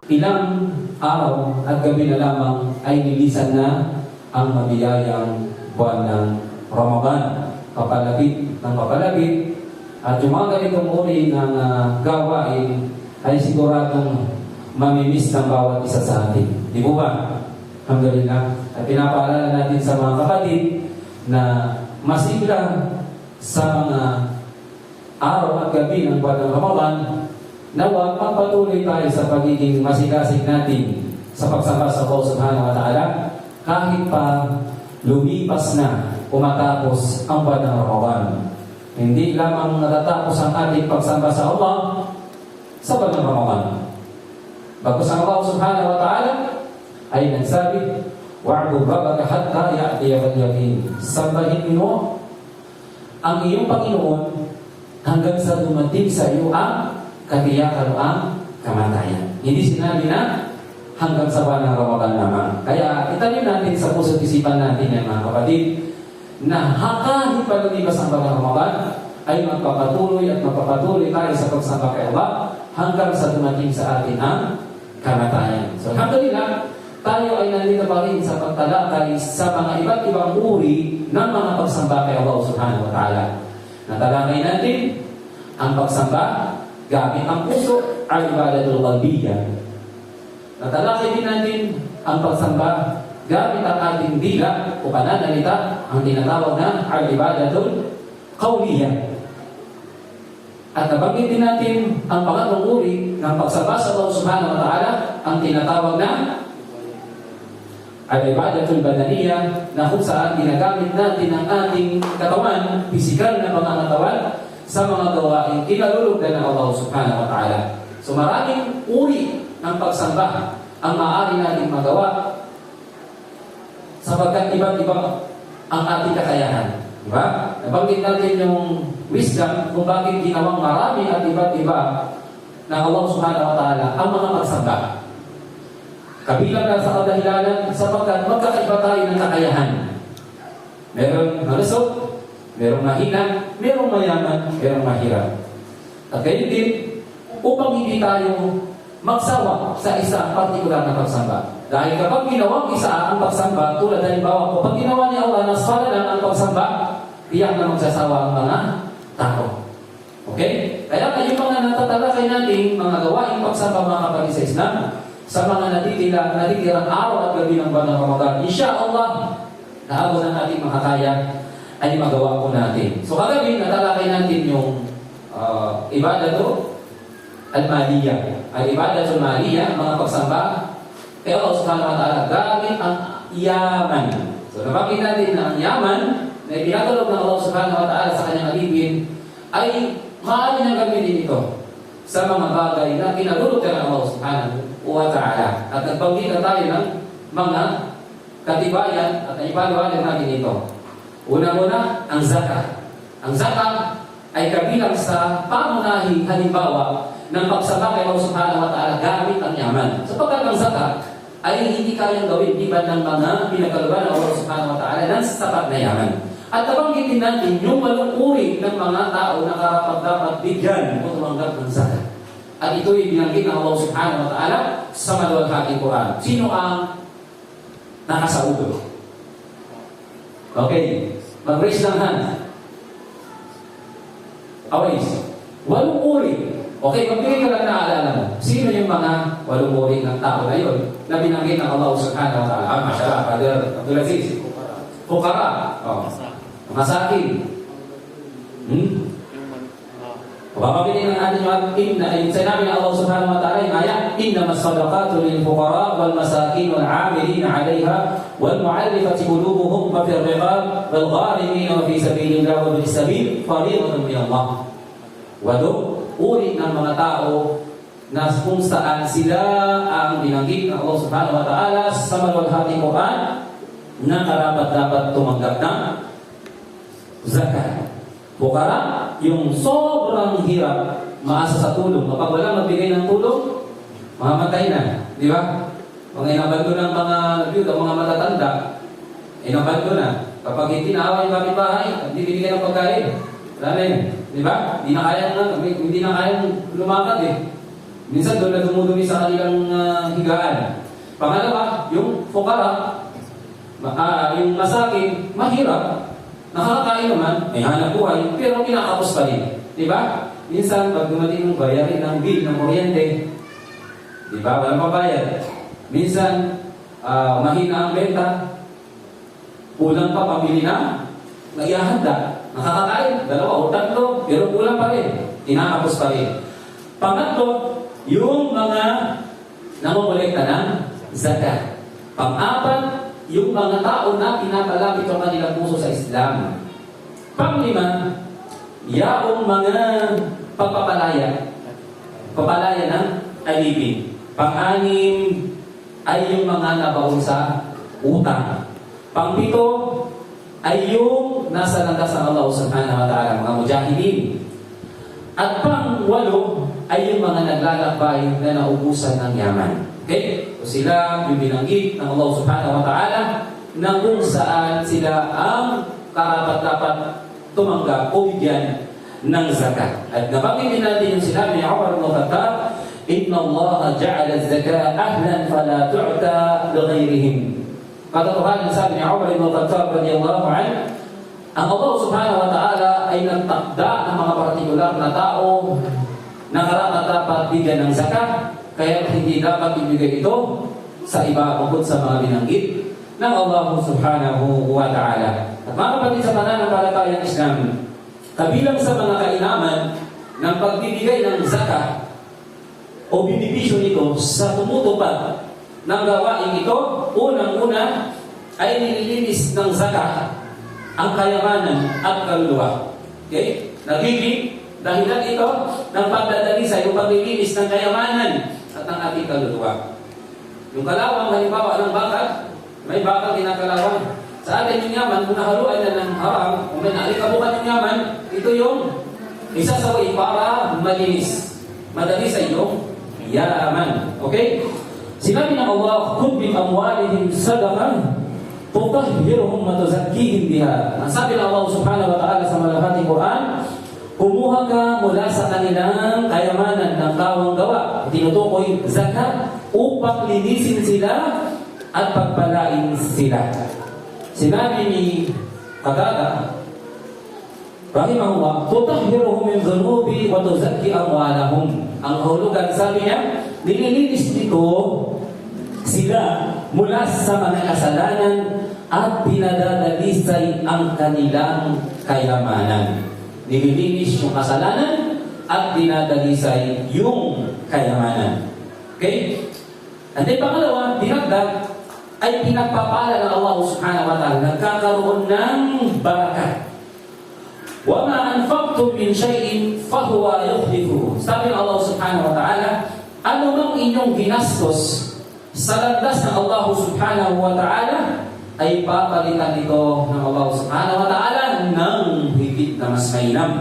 Ilang araw at gabi na lamang ay nilisan na ang mabiyayang buwan ng Ramadan. Papalapit ng papalapit at yung mga ganitong uri ng gawain ay siguradong mamimiss ng bawat isa sa atin. Di po ba? Alhamdulillah. At pinapaalala natin sa mga kapatid na masigla sa mga araw at gabi ng buwan ng Ramadan, nawa magpatuloy tayo sa pagiging masigasig natin sa pagsamba sa Allah Subhanahu wa Ta'ala kahit pa lumipas na umatapos ang buwan ng Ramadan. Hindi lamang natatapos ang ating pagsamba sa Allah sa buwan ng Ramadan. Bagkus ang Allah Subhanahu wa Ta'ala ay nagsabi, wa'bud rabbaka hatta ya'tiyakal yaqin. Sambahin mo ang iyong Panginoon hanggang sa dumating sa iyo ang katiyakan o ang kamatayan. Hindi sinabi na hanggang sa buwan ng Ramadan naman. Kaya itanim natin sa puso't isipan natin yan mga kapatid na kahit pa lumipas ang buwan ng Ramadan ay magpapatuloy at magpapatuloy tayo sa pagsamba kay Allah hanggang sa dumating sa atin ang kamatayan. So alhamdulillah, tayo ay nandito pa rin sa pagtalakay sa mga iba't ibang uri ng mga pagsamba kay Allah Subhanahu wa Ta'ala. Natalakay natin ang pagsamba gamit ang puso ay ibadatul qalbiyah. Natalakay din natin ang pagsamba gamit ang ating dila o pananalita, ang tinatawag na al-ibadatul qawliyah. At nabanggit din natin ang pangatlong uri ng pagsamba sa Allah Subhanahu wa Ta'ala, ang tinatawag na al-ibadatul badaniyah, na kung saan ginagamit natin ang ating katawan, pisikal na pangangatawan, sa mga gawain kinalulugdan ng Allah Subhanahu wa Ta'ala. So maraming uri ng pagsamba ang maaari natin magawa sapagkat iba't iba ang ating kakayahan. Diba? Nabanggit natin yung wisdom kung bakit ginawang marami at iba't iba ng Allah Subhanahu wa Ta'ala ang mga pagsamba. Kabilang na sa kadahilanan sapagkat magkakaiba tayo ng kakayahan. Meron malusog, merong mahina, merong mayaman, merong mahirap. At gayon din, upang hindi tayo magsawa sa isang partikular na pagsamba. Dahil kapag ginawang isa ang pagsamba, tulad halimbawa, kapag ginawa ni Allah ng salanan ang pagsamba, tiyak na magsasawa ang mga tao. Okay? Kaya yung mga natatalakay natin, mga gawaing pagsamba mga kapatid sa Islam, sa mga natitirang araw at gabi ng buwan ng Ramadan, insyaAllah, naabot ang ating makakaya, ay magawa po natin. So kagabi, natalakay natin yung ibadatul al-maliyah. Al-ibadatul maliyah, mga pagsamba kay Allah Subhanahu wa Ta'ala gamit ang yaman. So nabanggit natin na ang yaman na ipinagalog ng Allah Subhanahu wa Ta'ala sa kanyang alipin ay maaari niyang gamitin ito sa mga bagay na pinagulog ng Allah Subhanahu wa Ta'ala. At nagbanggit na tayo ng mga katibayan at ipaliwanag natin ito. Una-una, ang zakat. Ang zakat ay kabilang sa pangunahing halimbawa ng pagsamba kay Allah Subhanahu wa Ta'ala gamit ang yaman. Sapagkat ang zakat ay hindi kayang gawin iba ng mga pinagkalooban ng Allah Subhanahu wa Ta'ala ng sapat na yaman. At nabanggitin natin yung malunguri ng mga tao na karapat-dapat bigyan o tumanggap ng zakat. At ito'y binanggit ng Allah Subhanahu wa Ta'ala sa maluwalhating Quran. Sino ang nakasaudo? Okay, mag-raise ng hand. Always. Walong uri. Okay, magbigay ka lang na alala mo. Sino yung mga walong uri ng tao na yun na binanggit ng Allah Subhanahu wa Ta'ala? Mashallah, Father Abdulaziz. Fukara. Masakin. Papabilin ng ating mga sinabi ng Allah Subhanahu wa Ta'ala yung ayat, innama sadaqatu lil fuqara wal masakin wal 'amilin 'alayha wal mu'allafati qulubuhum wa fil riqab wal gharimin wa fi sabilillah wa bis sabil fariidatan min Allah. Walo, uri ng mga tao na kung saan sila ang binanggit ng Allah Subhanahu wa Ta'ala sa maluwalhating Quran na karapat-dapat tumanggap ng zakat. Bukara, yung sobrang hirap, maasa sa tulong. Kapag wala magbigay ng tulong, mamamatay na. Di ba? Mga inabando ng mga byuda, mga matatanda, inabad ko na. Kapag hindi naawa yung kapitbahay at hindi binigyan ng pagkain, wala na yun. Di ba? Hindi na kayang lumakad eh. Minsan doon na dumudumi sa kanilang higaan. Pangalawa, yung fukara, yung masakin, mahirap, nakakakain naman, may hanap buhay, pero kinakapos pa rin. Di ba? Minsan, pag dumating yung bayarin ng bill, ng kuryente, di ba? Walang pabayad. Minsan, mahina ang benta, kulang pa pamili na, naihahanda, nakakakain, 2 o 3, pero kulang pa rin, kinakapos pa rin. Pangatlo, yung mga namumulekta ng zakat. Pang-apat, yung mga tao na pinapalapit ang kanilang puso sa Islam. Pang-lima, yaong mga pagpapalaya. Papalaya ng alipin. Pang-anim, ay yung mga nabaon sa utang. Pang-pito, ay yung nasa landas ng Allah subhanahu wa ta'ala, mga mujahidin. At pang-walo, ay yung mga naglalakbay na naubusan ng yaman. Okay? So sila yung binanggit ng Allah subhanahu wa ta'ala na kung saan sila ang karapat-dapat tumanggap o bigyan ng zakat. At nabanggit din natin yung sinabi ni Umar ibn Khattab, Inna Allah ja'ala az-zakat ahlan fala tu'ta lighayrihim. Katotohanan sabi ni Umar ibn Khattab radiyallahu anhu, ang Allah subhanahu wa ta'ala ay nagtakda ng mga partikular na tao na karapat-dapat bigyan ng zakat, kaya hindi dapat ibigay ito sa iba bukod sa mga binanggit ng Allah subhanahu wa ta'ala. At mga kapatid sa pananampalatayang Islam, kabilang sa mga kainaman ng pagbibigay ng zakat o binibisyo nito sa tumutupad ng gawain ito, unang-una ay nililinis ng zakat ang kayamanan at kaluluwa. Okay? Nagiging dahilan ito ng pagdadalisay o paglilinis ng kayamanan at ng ating kaluluwa. Yung kalawang, halimbawa ng bakal, may bakal kinakalawang. Sa atin yung yaman, kung nahaluan na ng haram, kung may naalikabukan yung yaman, ito yung isa sa way para malinis. Madalisay yung yaman. Okay? Sinabi ng Allah, kung bimamwalihim sadaqan, tutahhiruhum wa tuzakkihim biha. Ang sabi ng Allah subhanahu wa ta'ala sa malaking Quran, kumuha ka mula sa kanilang kayamanan ng tawang gawa, tinutukoy zakat, upang linisin sila at pagpalain sila. Sinabi ni Qatada rahimahullah, tutahhiruhum min dhunubi wa tuzakki amwalahum. Ang hulugan, sabi niya, nililinis nito sila mula sa mga kasalanan at pinadadalisay ang kanilang kayamanan. Nililinis yung kasalanan at dinadalisay yung kayamanan. Okay? And then pangalawa, dinagdag ay pinagpapala ng Allah subhanahu wa ta'ala, nagkakaroon ng barakah. وَمَا أَنْفَقْتُمْ مِنْ شَيْءٍ فَهُوَ يُخْلِفُهُ. Sabi ng Allah subhanahu wa ta'ala, ano mang inyong ginastos sa landas ng Allah subhanahu wa ta'ala, ay papalitan ito ng Allah subhanahu wa ta'ala ng higit na mas mainam.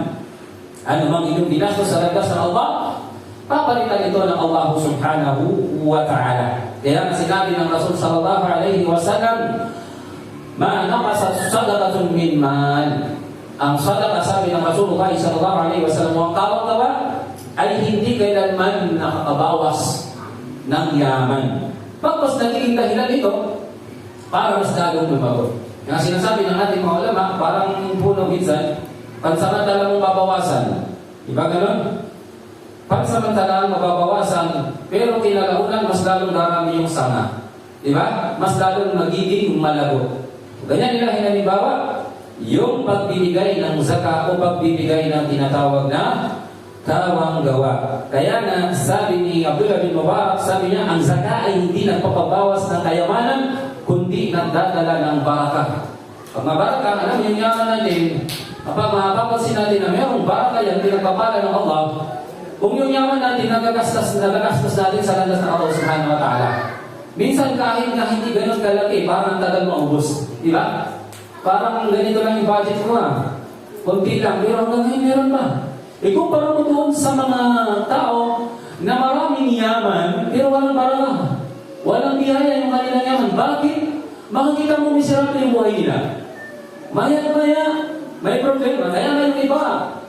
Ano mang inyong ginastos sa landas ng Allah, papalitan ito ng Allah subhanahu wa ta'ala. Kaya sinabi ng Rasul sallallahu alaihi wasallam, ma naqasat sadaqatun min mal. Ang sadaqah, sabi ng Rasulullah sallallahu alaihi wasallam, ang kawa-kawa ay hindi kailanman nakakabawas ng yaman. Pagpas naging dahilan ito para mas lalong lumago. Yung sinasabi ng ating mga ulama, parang puno minsan, pansamantalang mababawasan. Diba gano'n? Pansamantalang mababawasan, pero kinalaunan mas lalong darami yung sanga. Diba? Mas lalong magiging malago. Ganyan nila hinalibawa, yung pagbibigay ng zaka o pagbibigay ng tinatawag na tawang gawa. Kaya nga, sabi ni Abdullah bin Mubarak, sabi niya, ang zaka ay hindi nagpapabawas ng kayamanan, kundi nagdadala ng barakah. Pag mabarakah, alam yung yaman natin, kapag mapapansin natin na mayroong barakah yan, pinagpapala ng Allah, kung yung yaman natin, nagagastos natin sa landas ng Allah subhanahu wa ta'ala. Minsan kahit na hindi ganun kalaki, parang tagal maubos. Diba? Parang ganito lang yung budget ko kunti lang, pero hanggang ngayon meron ba? Ikumpara mo doon sa mga tao na maraming yaman, pero walang barakah. Walang biyaya yung kanilang yaman. Bakit? makikita mo miserable yung buhay nila. Maya-maya, may problema. Kaya nga yung iba,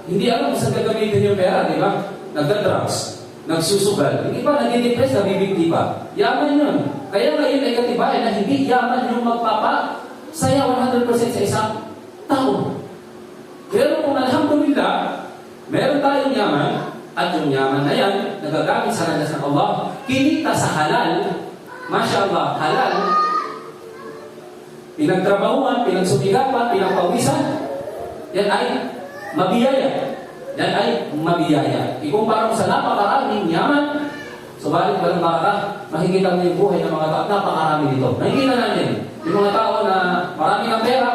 hindi alam kung saan gagamitin yung pera, di ba? Nagda-drugs, nagsusugal. Yung iba, nag-depress, nabibigti pa. Yaman yun. Kaya ngayon ay katibayan na hindi yaman yung magpapasaya 100% sa isang tao. Pero kung alhamdulillah, meron tayong yaman, at yung yaman na yan, nagagamit sa landas ng Allah, kinita sa halal, Masya Allah, halal, pinagtrabahuan, pinagsumigapan, pinagpawisan, yan ay mabiyaya. Yan ay mabiyaya. Ikumpara mo sa napakaraming yaman, subalit walang baraka, makikita mo yung buhay ng mga tao, napakarami dito. Nakikita natin, yung mga tao na marami ng pera,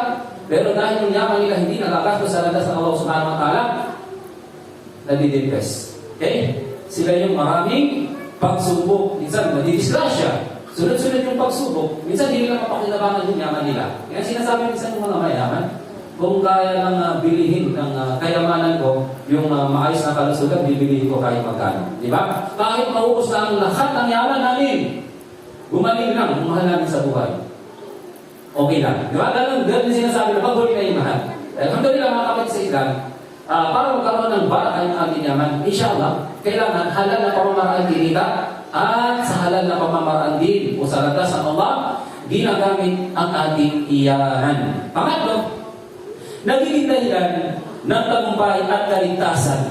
pero dahil yung yaman nila hindi nagagastos sa landas ng Allah subhanahu wa ta'ala, nadidepress. Okay? Sila yung maraming pagsubok. Minsan, madidisgrasya. Sunod-sunod yung pagsubok. Minsan, hindi nila mapakinabangan yung yaman nila. Kaya sinasabi minsan ng mga mayaman, kung kaya lang bilihin ng kayamanan ko, yung maayos na kalusugan, bibilihin ko kahit magkano. Di ba? Kahit maubos na ang lahat ng yaman namin, gumaling lang, kung mahal namin sa buhay. Okay lang. Di ba? Ganun sinasabi na pag-huli na yung mahal. Alhamdulillah, mga kapatid sa Islam, para magkaroon ng baraka yung ating yaman, inshallah, kailangan halal na pamamaraan kinita at sa halal na pamamaraan din o sa landas ng Allah, ginagamit ang ating iyaman. Pangatlo, nagiging dahilan ng tagumpay at kaligtasan.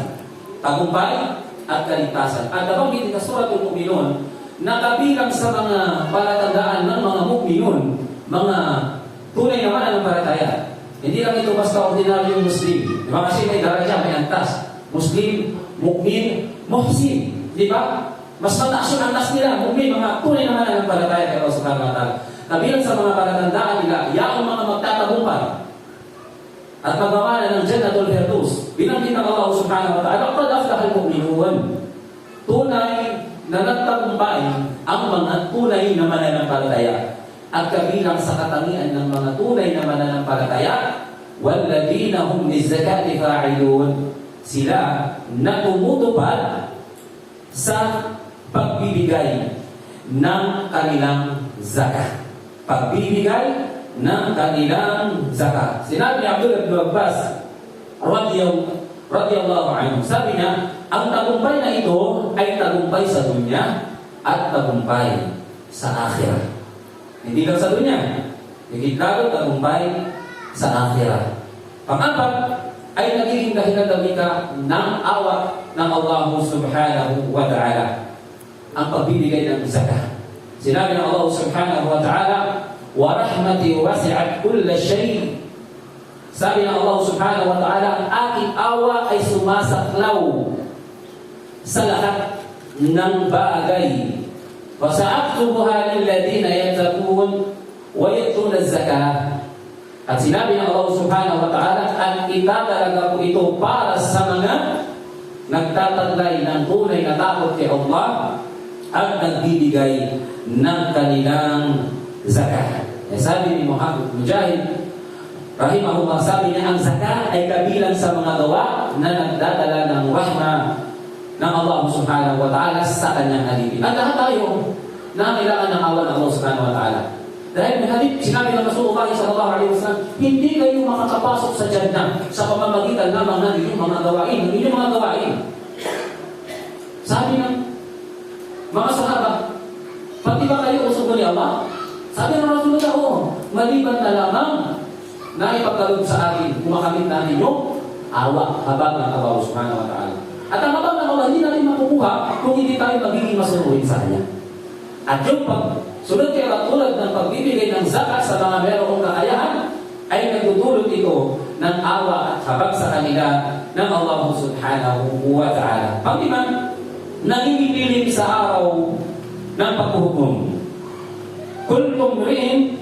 Tagumpay at kaligtasan. At nabanggit sa Suratul Mu'minun, na kabilang sa mga palatandaan ng mga mu'minun, mga tunay na mananampalataya. Hindi lang ito basta ordinaryong Muslim. Diba? Kasi may daraja, may antas. Muslim, mu'min, muhsin. Diba? Mas mataas yung antas nila. Mu'min, mga tunay na mananampalataya kay Allah subhanahu wa ta'ala. Kabilang sa mga palatandaan nila, yaong mga magtatagumpay at magmamana ng Jannatul Firdaus. Binanggit ng Allah subhanahu wa ta'ala, qad aflaha al-mu'minun. Tunay na nagtagumpay ang mga tunay na mananampalataya. At kabilang sa katangian ng mga tunay na mananampalataya, walladina hum lizzakati fa'ilun. Sila na tumutupad sa pagbibigay ng kanilang zakat. Pagbibigay ng kanilang zakat. Sinabi ni Abdullah ibn Abbas radiyallahu anhu, sabi niya, ang tagumpay na ito ay tagumpay sa dunya at tagumpay sa akhirat. Hindi lang sa dunya, higit lalo tagumpay sa akhirat. Pang-apat ay nagiging dahilan damika ng awa ng Allah subhanahu wa ta'ala, ang pagbibigay ng zakat. Sinabi ng Allah subhanahu wa ta'ala, wa rahmati wasi'at kulla shay. Sabi ng Allah subhanahu wa ta'ala, ang aking awa ay sumasaklaw sa lahat ng bagay. Wa sa'aktubuha lilladhina yattaqun wa yu'tuna az-zakah. At sinabi ng Allah subhanahu wa ta'ala, at itatalaga ko ito para sa mga nagtataglay ng tunay na takot kay Allah at nagbibigay ng kanilang zakat. Sabi ni Muhammad Mujahid rahimahullah, sabi niya, ang zakat ay kabilang sa mga gawa na nagdadala ng rahma ng Allah subhanahu wa ta'ala sa kanyang alipin. At lahat tayo na kailangan ng awa ng Allah subhanahu wa ta'ala. Dahil may hadith, sinabi ng Rasulullah sallallahu alaihi wasallam, hindi kayo makakapasok sa Jannah sa pamamagitan lamang ng inyong mga gawain. Ng inyong mga gawain. Sabi ng mga sahaba, pati ba kayo usog ni Allah? Sabi ng Rasulullah, maliban na lamang na ipagkaloob sa atin, kumakamit natin yung awa, habang ng Allah subhanahu wa ta'ala. At ang habang ng Allah, hindi natin makukuha kung hindi tayo magiging masunurin sa Kanya. At yung pagsunod kay Allah, tulad ng pagbibigay ng zakat sa mga merong kakayahan, ay nagdudulot ito ng awa at habag sa kanila ng Allah subhanahu wa ta'ala. Pag-iman, nangingipiling sa araw ng paghuhukom. Kullu mri'in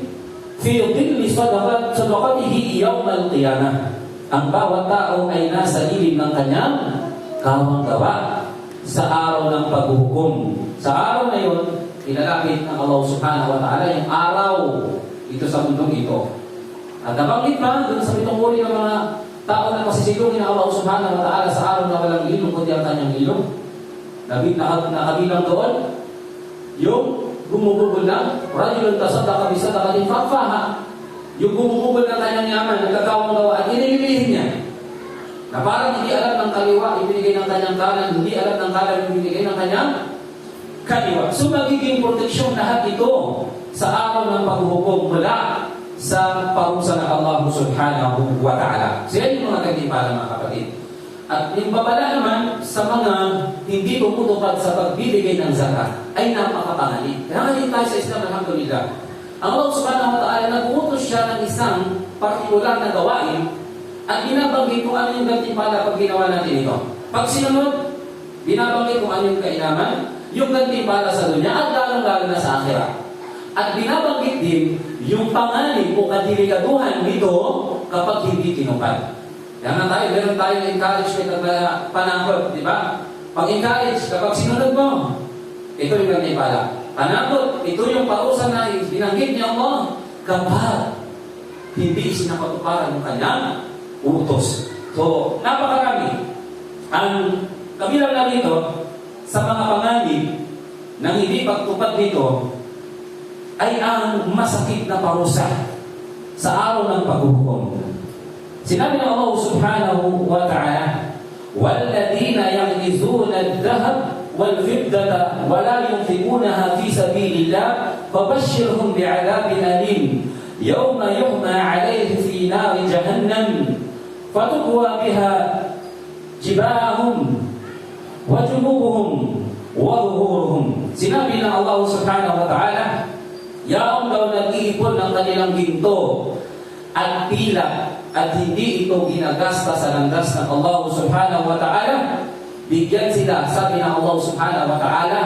fi dhilli sadaqatihi yawm al-qiyamah. Ang bawat tao ay nasa ilim ng kanyang kawang gawa sa araw ng paghuhukom. Sa araw na yun, ilalapit ng Allah subhanahu wa ta'ala yung araw ito sa mundong ito. At nabanggit pa dun sa pitong uri ng mga tao na masisilungin ng Allah subhanahu wa ta'ala sa araw na walang ilong kundi ang kanyang ilong. Nakabilang doon yung gumugugol lang, rajulun tasaddaqa bisadaqatin fa'afaha. Yung gumugugol ng kanyang yaman, nagkakawang gawa at inililihin niya. Na parang hindi alam ng kaliwa, ibinigay ng kanyang kanan, hindi alam ng kanan, ibinigay ng kanyang kaliwa. So magiging proteksyon lahat ito sa araw ng paghuhukom mula sa parusa ng Allah subhanahu wa ta'ala. So yan yung mga kagipala mga kapatid. At yung babala naman sa mga hindi tumutupad sa pagbibigay ng zakat ay napakapanganib. Kaya ngayon tayo sa Islam, alhamdulillah. Ang Allah subhanahu wa ta'ala nag-uutos siya ng isang partikular na gawain at binabanggit kung ano yung gantimpala pag ginawa natin ito. Pag sinunod, binabanggit kung ano yung kainaman, yung gantimpala sa dunya at lalong-lalo na sa akhirat. At binabanggit din yung panganib o kadelikaduhan nito kapag hindi tinupad. Kaya nga tayo, meron tayong encouragement na panakot, di ba? Pag-encourage, kapag sinunod mo, ito yung gantimpala. Panakot, ito yung parusa na binanggit niya Allah kapag hindi sinapatuparan ng kanyang utos. So, napakarami. Ang kabilang na dito, sa mga panganib ng hindi pagtupad dito, ay ang masakit na parusa sa araw ng paghuhukom. Sinabi ng Allah subhanahu wa ta'ala, وَالَّذِينَ يَغْنِزُونَ الذَّهَبَ وَالْفِضَّةَ وَلَا يُنْفِقُونَهَا فِي سَبِيلِ اللَّهِ فَبَشِّرْهُمْ بِعَذَابٍ أَلِيمٍ يَوْمَ يُحْمَى عَلَيْهِ فِي نَارِ جَهَنَّمَ فَتُكْوَى بِهَا جِبَاهُمْ وَجُنُوبُهُمْ وَظُهُورُهُمْ. Sinabi ng Allah subhanahu wa ta'ala, yaong daw nag-iipon ng kanilang ginto at pila at hindi ito ginagasta sa landas ng Allah subhanahu wa ta'ala, bigyan sila, sabi ng Allah subhanahu wa ta'ala,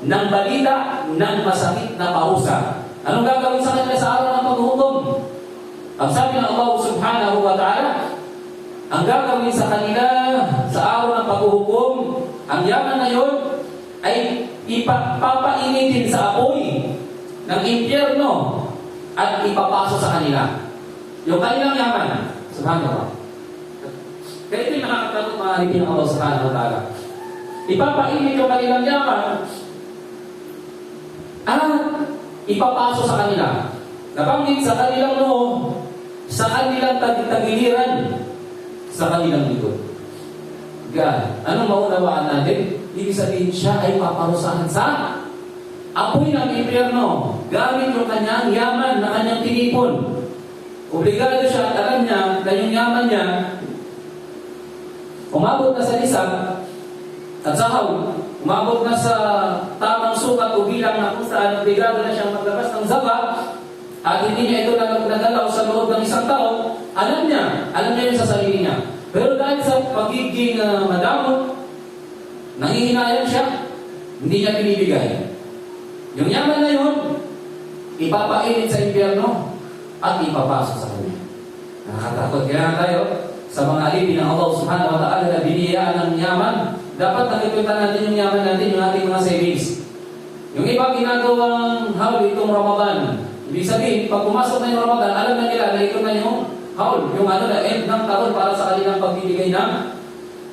ng balita ng masakit na parusa. Anong gagawin sa kanila sa araw ng paghuhukom? Ang sabi ng Allah subhanahu wa ta'ala, ang gagawin sa kanila sa araw ng paghuhukom, ang yaman na yun ay ipapainitin sa apoy ng impyerno at ipapaso sa kanila yung kanilang yaman. Subhanallah. Kaya ito yung nakakatakot mga haripin ng Allah subhanahu wa ta'ala. Ipapainit yung kanilang yaman at ipapaso sa kanila. Nabanggit sa kanilang noo, sa kanilang tagiliran, sa kanilang likod. God, anong maunawaan natin? Ibig sabihin siya ay paparusahan sa apoy ng impyerno gamit yung kanyang yaman na kanyang tinipon. Obligado siya at alam niya na yung yaman niya umabot na sa lisag at sahaw, umabot na sa tamang sukat o bilang na kung saan obligado na siyang maglabas ng zakat at hindi niya ito nagalaw sa loob ng isang taon. Alam niya yun sa sarili niya. Pero dahil sa pagiging madamot, nangihinayang siya, hindi niya binibigay. Yung yaman na yun, ipapainit sa impyerno at ipapasok sa kanya. Nakakatakot. Kaya tayo, sa mga alipin ng Allah subhanahu wa ta'ala na biniyaan ng yaman, dapat nakikita natin yung yaman natin, yung ating mga savings. Yung iba ginagawang haul itong Ramadan. Ibig sabihin, pag pumasok na yung Ramadan, alam na nila na ito na yung haul, yung end ng taon para sa kanilang pagbibigay ng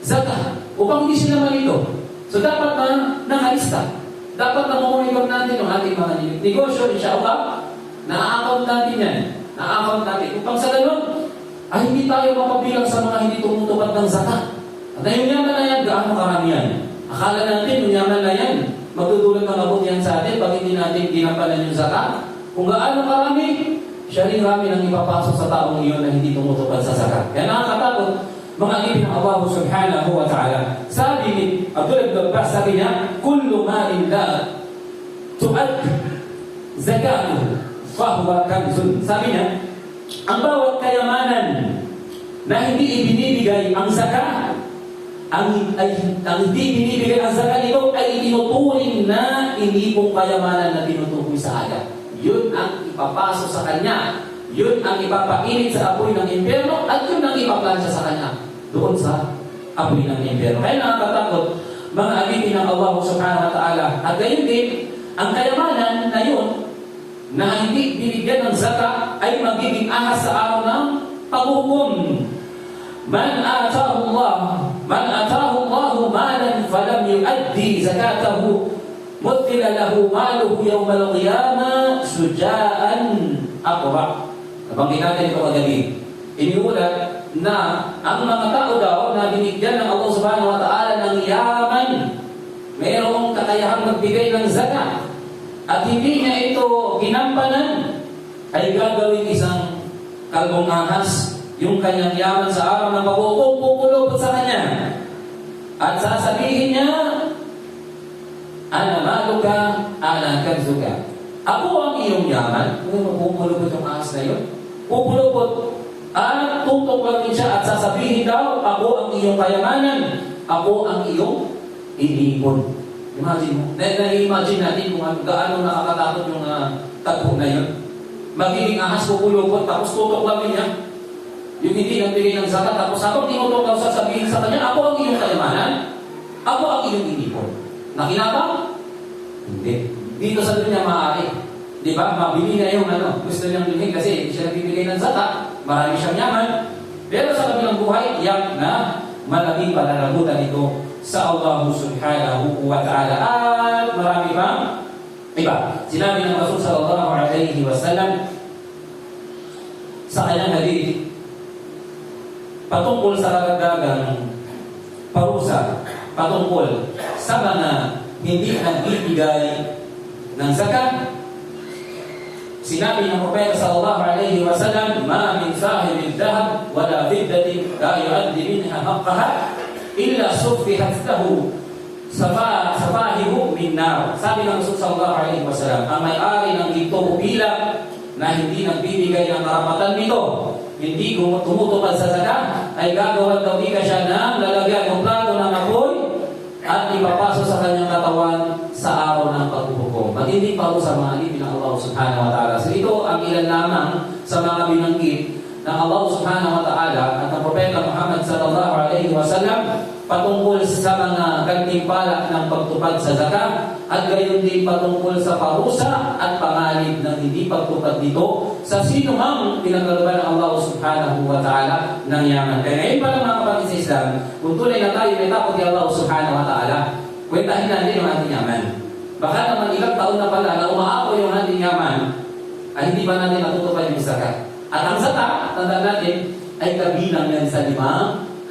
zakat. Upang hindi sila malito. So dapat na nakalista. Dapat na monitor natin yung ating mga negosyo, insyaAllah, na-account natin yan. Na-account natin. Upang sa ganun, ay hindi tayo mapabilang sa mga hindi tumutupad ng zakat. At na yung yaman na yan, gaano karami yan? Akala natin, yung yaman na yan, magdudulot ng abot yan sa atin pag hindi natin ginampalan yung zakat. Kung gaano karami, siya rin rami nang ipapasok sa taong iyon na hindi tumutupad sa zakat. Kaya nakakatakot, mga alipin ng Allah subhanahu wa ta'ala. Sabi ni Abdullah ibn Abbas, sabi niya, kullu ma'in la tu'ad zakatuhu fahuwa kanzun. Sabi niya, ang bawat kayamanan na hindi ibinibigay ang zakat, ang hindi binibigay ang zakat nito ay itinuturing na hindi pong kayamanan na tinutukoy sa ayat. Yun ang ipapasok sa kanya. Yun ang ipapainit sa apoy ng impyerno at yun ang ipaplansya sa kanya doon sa apoy ng impyerno. Kaya nakakatakot mga alipin ng Allah subhanahu wa ta'ala. At gayon din, ang kayamanan na yun na hindi binigyan ng zakat ay magiging ahas sa araw ng paghukom. Man atahu Allah malan falam yuaddi zakatahu Mutila lahu maluhu yawmal qiyamah sujaan aqra. Nabanggit natin ito kagabi. Iniulat na ang mga tao daw na binigyan ng Allah subhanahu wa ta'ala ng yaman, mayroong kakayahang magbigay ng zakat, at hindi niya ito ginampanan, ay gagawin isang kalbong ahas yung kanyang yaman sa araw ng pag-uupong pupulupot sa kanya. At sasabihin niya, ana maluka, ana kanzuka. Ako ang iyong yaman. Pupulupot yung ahas na yun. Pupulupot. At tutuklakin siya at sasabihin daw, ako ang iyong kayamanan. Ako ang iyong inipon. Imagine mo. Na-imagine natin kung gaano nakakatakot yung tagpo na yun. Magiging ahas pupulupot tapos tutuklakin niya. Yung hindi nagbigay ng zakat tapos habang tinutuklaw sasabihin sa kanya, ako ang iyong kayamanan. Ako ang iyong inipon. Nakinabang? Hindi. Dito sa dunya maaari. Di ba? Mabili na yung gusto niyang bilhin kasi hindi siya nagbibigay ng zakat. Marami siyang yaman. Pero sa kabilang buhay, yak na malaking pananagutan ito sa Allah subhanahu wa ta'ala. At marami pang iba. Sinabi ng Rasul sallallahu alaihi wasallam sa kanyang hadith patungkol sa karagdagang parusa, patungkol sa mga hindi nagbibigay ng zakat. Sinabi ng Propeta sallallahu alaihi wasallam, "Ma min sahibil dhahab wala fiddatin la yu'addi minha haqqaha illa suffihat lahu safahihu min nar." Sabi ng Rasul sallallahu alaihi wasallam, ang may-ari ng ginto o pila na hindi nagbibigay ng karapatan nito, hindi tumutupad sa zakat, ay gagawan daw siya ng lalagyan ng plato ng apoy at ipapasok sa kanyang katawan sa araw ng paghuhukom. Matinding parusa mga alipin ng Allah subhanahu wa ta'ala. So ito ang ilan lamang sa mga binanggit ng Allah subhanahu wa ta'ala at ng Propeta Muhammad sallallahu alaihi wasallam patungkol sa mga gantimpala ng pagtupad sa zakat at gayon din patungkol sa parusa at panganib ng hindi pagtupad dito sa sino mang pinagkalooban ng Allah subhanahu wa ta'ala ng yaman. Kaya ngayon pala mga kapatid sa Islam, kung tunay na tayo may takot ni Allah subhanahu wa ta'ala, kwentahin natin yung ating yaman. Baka naman ilang taon na pala na umaapo yung ating yaman, ay hindi ba natin natutupad yung zakat? At ang zakat, tandaan natin, ay kabilang yan sa 5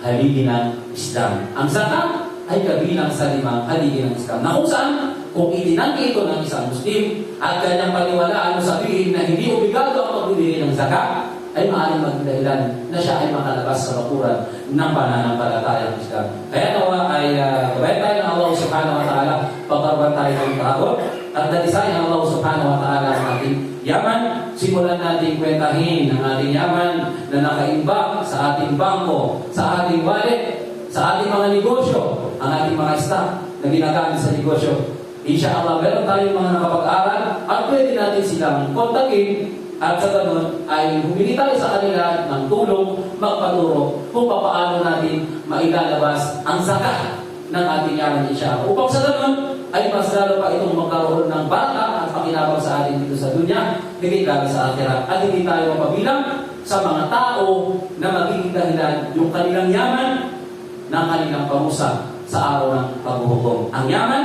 haligi ng Islam. Ang zakat ay kabilang sa 5 haligi ng Islam. Na kung saan, kung itinanggi ito ng isang Muslim at kanyang paniwalaan sabihin na hindi obligado ang pagbibigay ng zakat, ay maaaring magdahilan na siya ay makalabas sa bakuran ng pananampalataya ng Islam. Kaya nawa ay gabayan tayo ng Allah subhanahu wa ta'ala, pagkaroon tayo ng takot at dalisay ng Allah subhanahu wa ta'ala ang ating yaman. Simulan natin kwentahin ang ating yaman na nakaimbak sa ating bangko, sa ating wallet, sa ating mga negosyo, ang ating mga staff na ginagamit sa negosyo. Inshallah, meron tayong mga nakapag-aral at pwede natin silang kontakin at sa ganun ay humingi tayo sa kanila ng tulong, magpaturo kung paano natin mailalabas ang zakat ng ating yaman inshallah. Upang sa ganun ay mas lalo pa itong magkaroon ng bata at pakinabang sa atin dito sa dunya, hindi lalo sa akhirat. At hindi tayo mapabilang sa mga tao na magiging dahilan yung kanilang yaman ng kanilang parusa sa araw ng paghuhukom. Ang yaman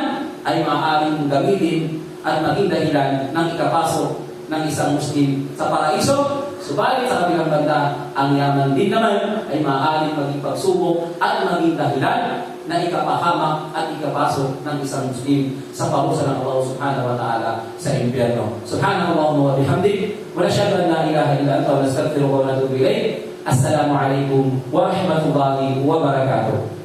ay maaaring gamitin at maging dahilan ng ikapasok ng isang Muslim sa paraiso. Subalit sa kabilang banda, ang yaman din naman ay maaaring maging pagsubok at maging dahilan na ikapahamak at ikapasok ng isang Muslim sa parusa ng Allah subhanahu wa ta'ala sa impyerno. Subhanallahumma wa bihamdik, wa nashhadu an la ilaha illa anta wa nastaghfiruka wa natubu ilayk. Assalamu alaikum wa rahmatullahi wa barakatuh.